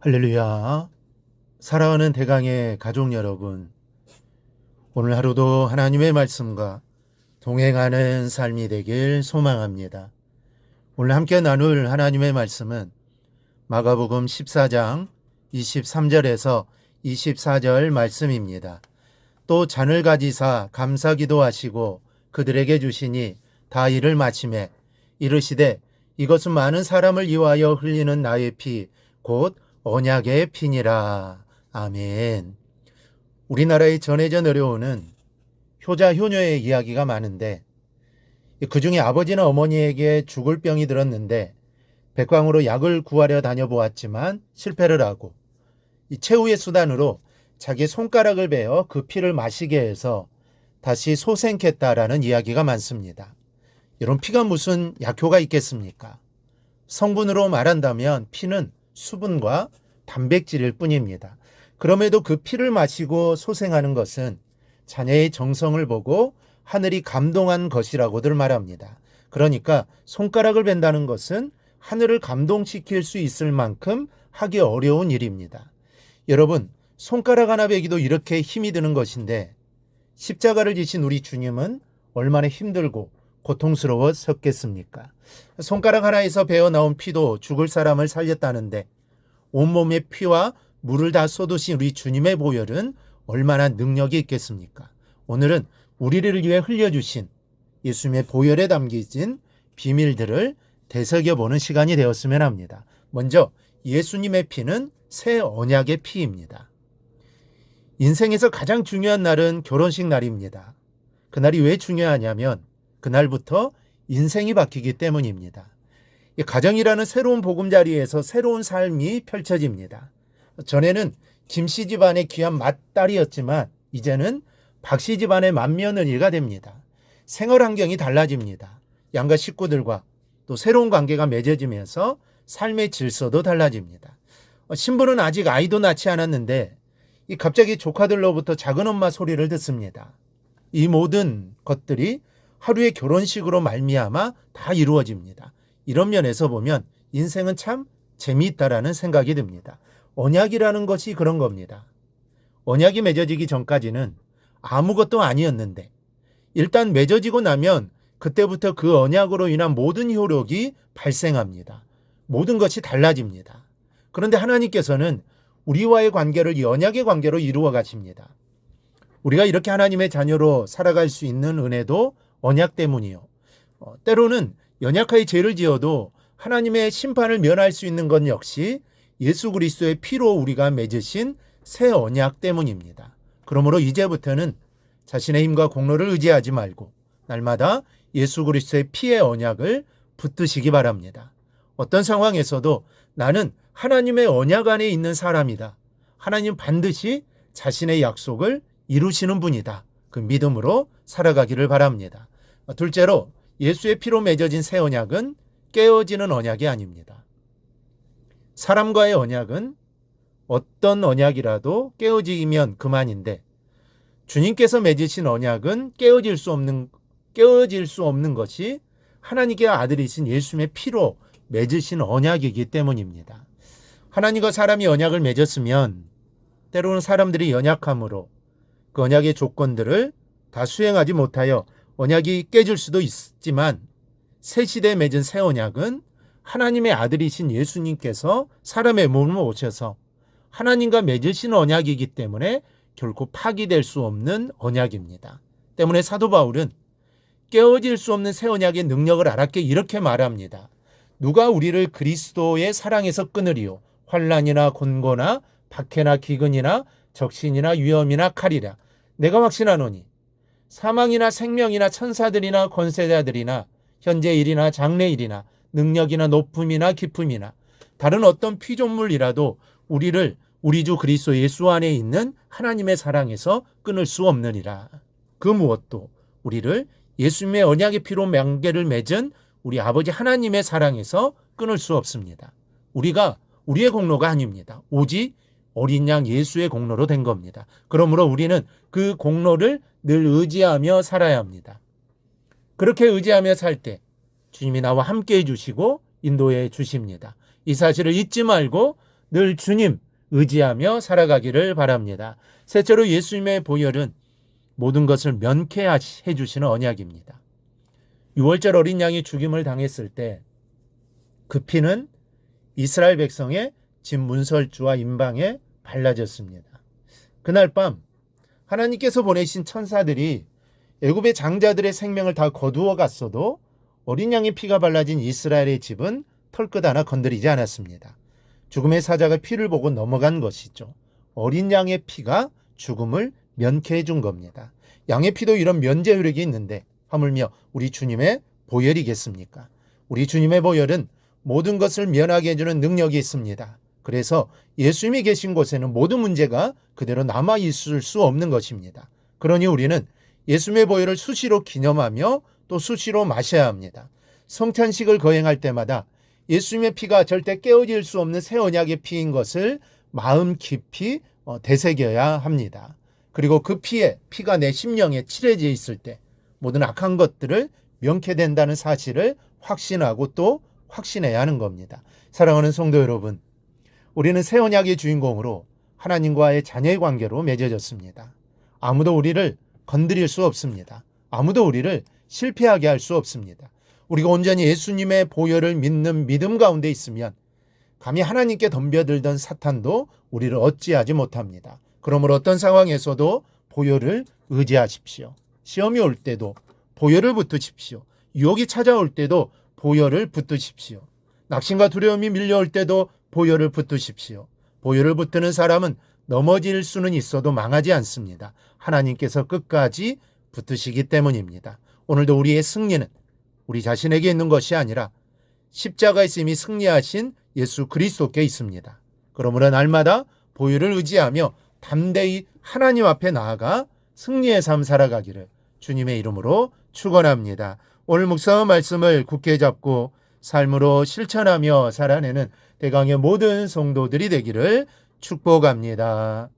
할렐루야. 사랑하는 대강의 가족 여러분, 오늘 하루도 하나님의 말씀과 동행하는 삶이 되길 소망합니다. 오늘 함께 나눌 하나님의 말씀은 마가복음 14장 23절에서 24절 말씀입니다. 또 잔을 가지사 감사 기도하시고 그들에게 주시니 다 이를 마치매 이르시되 이것은 많은 사람을 위하여 흘리는 나의 피 곧 언약의 피니라. 아멘. 우리나라에 전해져 내려오는 효자 효녀의 이야기가 많은데 그 중에 아버지나 어머니에게 죽을 병이 들었는데 백광으로 약을 구하려 다녀보았지만 실패를 하고 이 최후의 수단으로 자기 손가락을 베어 그 피를 마시게 해서 다시 소생했다라는 이야기가 많습니다. 이런 피가 무슨 약효가 있겠습니까? 성분으로 말한다면 피는 수분과 단백질일 뿐입니다. 그럼에도 그 피를 마시고 소생하는 것은 자녀의 정성을 보고 하늘이 감동한 것이라고들 말합니다. 그러니까 손가락을 벤다는 것은 하늘을 감동시킬 수 있을 만큼 하기 어려운 일입니다. 여러분, 손가락 하나 베기도 이렇게 힘이 드는 것인데 십자가를 지신 우리 주님은 얼마나 힘들고 고통스러웠겠습니까? 손가락 하나에서 베어 나온 피도 죽을 사람을 살렸다는데 온몸의 피와 물을 다 쏟으신 우리 주님의 보혈은 얼마나 능력이 있겠습니까? 오늘은 우리를 위해 흘려주신 예수님의 보혈에 담겨진 비밀들을 되새겨보는 시간이 되었으면 합니다. 먼저 예수님의 피는 새 언약의 피입니다. 인생에서 가장 중요한 날은 결혼식 날입니다. 그날이 왜 중요하냐면 그날부터 인생이 바뀌기 때문입니다. 가정이라는 새로운 보금자리에서 새로운 삶이 펼쳐집니다. 전에는 김씨 집안의 귀한 맏딸이었지만 이제는 박씨 집안의 맏며느리가 됩니다. 생활 환경이 달라집니다. 양가 식구들과 또 새로운 관계가 맺어지면서 삶의 질서도 달라집니다. 신부는 아직 아이도 낳지 않았는데 갑자기 조카들로부터 작은 엄마 소리를 듣습니다. 이 모든 것들이 하루의 결혼식으로 말미암아 다 이루어집니다. 이런 면에서 보면 인생은 참 재미있다라는 생각이 듭니다. 언약이라는 것이 그런 겁니다. 언약이 맺어지기 전까지는 아무것도 아니었는데 일단 맺어지고 나면 그때부터 그 언약으로 인한 모든 효력이 발생합니다. 모든 것이 달라집니다. 그런데 하나님께서는 우리와의 관계를 이 언약의 관계로 이루어 가십니다. 우리가 이렇게 하나님의 자녀로 살아갈 수 있는 은혜도 언약 때문이요. 때로는 연약하게 죄를 지어도 하나님의 심판을 면할 수 있는 건 역시 예수 그리스도의 피로 우리가 맺으신 새 언약 때문입니다. 그러므로 이제부터는 자신의 힘과 공로를 의지하지 말고 날마다 예수 그리스도의 피의 언약을 붙드시기 바랍니다. 어떤 상황에서도 나는 하나님의 언약 안에 있는 사람이다. 하나님 반드시 자신의 약속을 이루시는 분이다. 그 믿음으로 살아가기를 바랍니다. 둘째로 예수의 피로 맺어진 새 언약은 깨어지는 언약이 아닙니다. 사람과의 언약은 어떤 언약이라도 깨어지면 그만인데 주님께서 맺으신 언약은 깨어질 수 없는 것이 하나님의 아들이신 예수님의 피로 맺으신 언약이기 때문입니다. 하나님과 사람이 언약을 맺었으면 때로는 사람들이 연약함으로 그 언약의 조건들을 다 수행하지 못하여 언약이 깨질 수도 있지만 새 시대에 맺은 새 언약은 하나님의 아들이신 예수님께서 사람의 몸을 오셔서 하나님과 맺으신 언약이기 때문에 결코 파기될 수 없는 언약입니다. 때문에 사도 바울은 깨어질 수 없는 새 언약의 능력을 알았기에 이렇게 말합니다. 누가 우리를 그리스도의 사랑에서 끊으리요? 환난이나 곤고나 박해나 기근이나 적신이나 위험이나 칼이라. 내가 확신하노니 사망이나 생명이나 천사들이나 권세자들이나 현재 일이나 장래 일이나 능력이나 높음이나 깊음이나 다른 어떤 피조물이라도 우리를 우리 주 그리스도 예수 안에 있는 하나님의 사랑에서 끊을 수 없느니라. 그 무엇도 우리를 예수님의 언약의 피로 명계를 맺은 우리 아버지 하나님의 사랑에서 끊을 수 없습니다. 우리가 우리의 공로가 아닙니다. 오직 어린 양 예수의 공로로 된 겁니다. 그러므로 우리는 그 공로를 늘 의지하며 살아야 합니다. 그렇게 의지하며 살 때 주님이 나와 함께 해주시고 인도해 주십니다. 이 사실을 잊지 말고 늘 주님 의지하며 살아가기를 바랍니다. 셋째로 예수님의 보혈은 모든 것을 면케해 주시는 언약입니다. 6월절 어린 양이 죽임을 당했을 때 그 피는 이스라엘 백성의 집 문설주와 임방에 발라졌습니다. 그날 밤 하나님께서 보내신 천사들이 애굽의 장자들의 생명을 다 거두어 갔어도 어린 양의 피가 발라진 이스라엘의 집은 털끝 하나 건드리지 않았습니다. 죽음의 사자가 피를 보고 넘어간 것이죠. 어린 양의 피가 죽음을 면케해 준 겁니다. 양의 피도 이런 면제 효력이 있는데 하물며 우리 주님의 보혈이겠습니까? 우리 주님의 보혈은 모든 것을 면하게 해주는 능력이 있습니다. 그래서 예수님이 계신 곳에는 모든 문제가 그대로 남아있을 수 없는 것입니다. 그러니 우리는 예수님의 보혈을 수시로 기념하며 또 수시로 마셔야 합니다. 성찬식을 거행할 때마다 예수님의 피가 절대 깨어질 수 없는 새 언약의 피인 것을 마음 깊이 되새겨야 합니다. 그리고 그 피가 내 심령에 칠해져 있을 때 모든 악한 것들을 명케된다는 사실을 확신하고 또 확신해야 하는 겁니다. 사랑하는 성도 여러분, 우리는 새 언약의 주인공으로 하나님과의 자녀의 관계로 맺어졌습니다. 아무도 우리를 건드릴 수 없습니다. 아무도 우리를 실패하게 할 수 없습니다. 우리가 온전히 예수님의 보혈을 믿는 믿음 가운데 있으면 감히 하나님께 덤벼들던 사탄도 우리를 어찌하지 못합니다. 그러므로 어떤 상황에서도 보혈을 의지하십시오. 시험이 올 때도 보혈을 붙드십시오. 유혹이 찾아올 때도 보혈을 붙드십시오. 낙심과 두려움이 밀려올 때도 보혈을 붙드십시오. 보혈을 붙드는 사람은 넘어질 수는 있어도 망하지 않습니다. 하나님께서 끝까지 붙드시기 때문입니다. 오늘도 우리의 승리는 우리 자신에게 있는 것이 아니라 십자가에서 이미 승리하신 예수 그리스도께 있습니다. 그러므로 날마다 보혈을 의지하며 담대히 하나님 앞에 나아가 승리의 삶 살아가기를 주님의 이름으로 축원합니다. 오늘 묵상 말씀을 굳게 잡고 삶으로 실천하며 살아내는 대강의 모든 성도들이 되기를 축복합니다.